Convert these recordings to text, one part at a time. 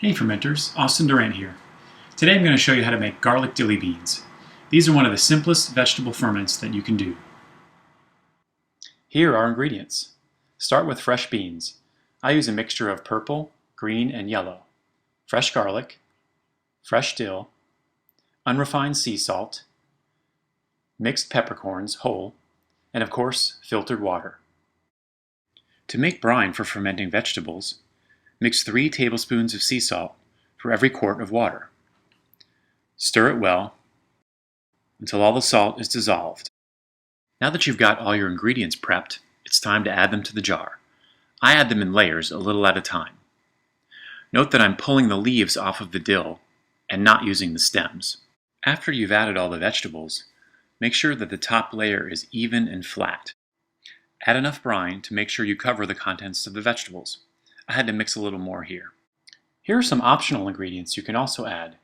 Hey fermenters, Austin Durant here. Today I'm going to show you how to make garlic dilly beans. These are one of the simplest vegetable ferments that you can do. Here are our ingredients. Start with fresh beans. I use a mixture of purple, green, and yellow. Fresh garlic, fresh dill, unrefined sea salt, mixed peppercorns whole, and of course filtered water. To make brine for fermenting vegetables, mix 3 tablespoons of sea salt for every quart of water. Stir it well until all the salt is dissolved. Now that you've got all your ingredients prepped, it's time to add them to the jar. I add them in layers, a little at a time. Note that I'm pulling the leaves off of the dill and not using the stems. After you've added all the vegetables, make sure that the top layer is even and flat. Add enough brine to make sure you cover the contents of the vegetables. I had to mix a little more here. Here are some optional ingredients you can also add.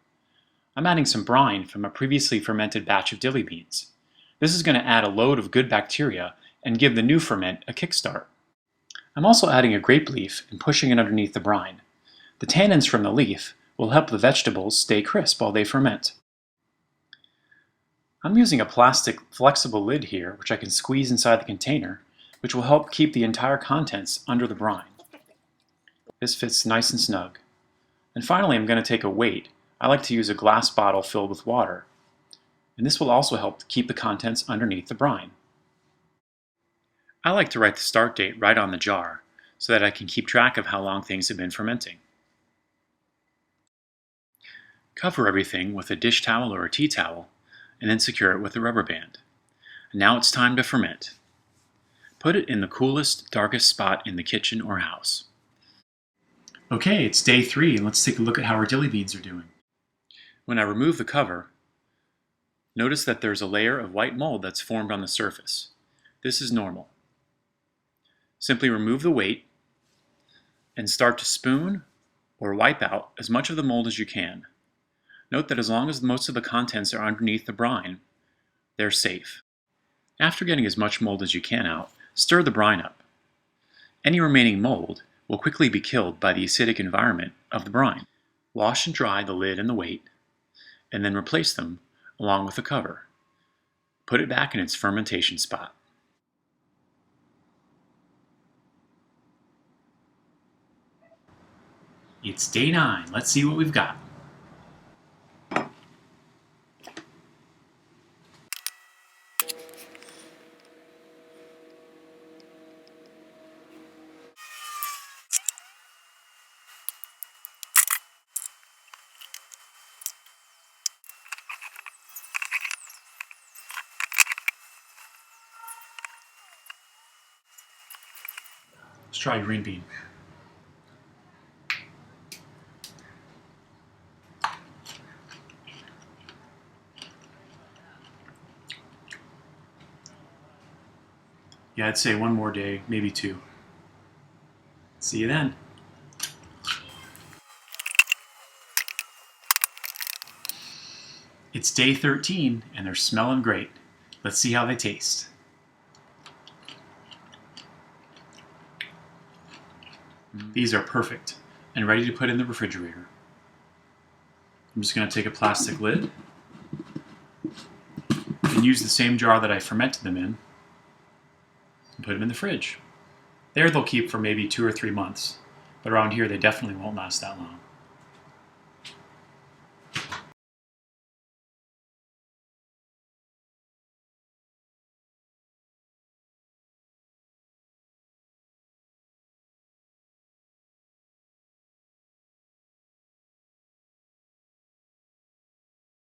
I'm adding some brine from a previously fermented batch of dilly beans. This is going to add a load of good bacteria and give the new ferment a kickstart. I'm also adding a grape leaf and pushing it underneath the brine. The tannins from the leaf will help the vegetables stay crisp while they ferment. I'm using a plastic flexible lid here, which I can squeeze inside the container, which will help keep the entire contents under the brine. This fits nice and snug. And finally, I'm going to take a weight. I like to use a glass bottle filled with water. And this will also help keep the contents underneath the brine. I like to write the start date right on the jar so that I can keep track of how long things have been fermenting. Cover everything with a dish towel or a tea towel and then secure it with a rubber band. And now it's time to ferment. Put it in the coolest, darkest spot in the kitchen or house. Okay, it's day 3 and let's take a look at how our dilly beans are doing. When I remove the cover, notice that there's a layer of white mold that's formed on the surface. This is normal. Simply remove the weight and start to spoon or wipe out as much of the mold as you can. Note that as long as most of the contents are underneath the brine, they're safe. After getting as much mold as you can out, stir the brine up. Any remaining mold will quickly be killed by the acidic environment of the brine. Wash and dry the lid and the weight, and then replace them along with the cover. Put it back in its fermentation spot. It's day 9. Let's see what we've got. Let's try green bean. Yeah, I'd say 1 more day, maybe 2. See you then. It's day 13 and they're smelling great. Let's see how they taste. These are perfect and ready to put in the refrigerator. I'm just going to take a plastic lid and use the same jar that I fermented them in and put them in the fridge. There they'll keep for maybe 2 or 3 months, but around here they definitely won't last that long.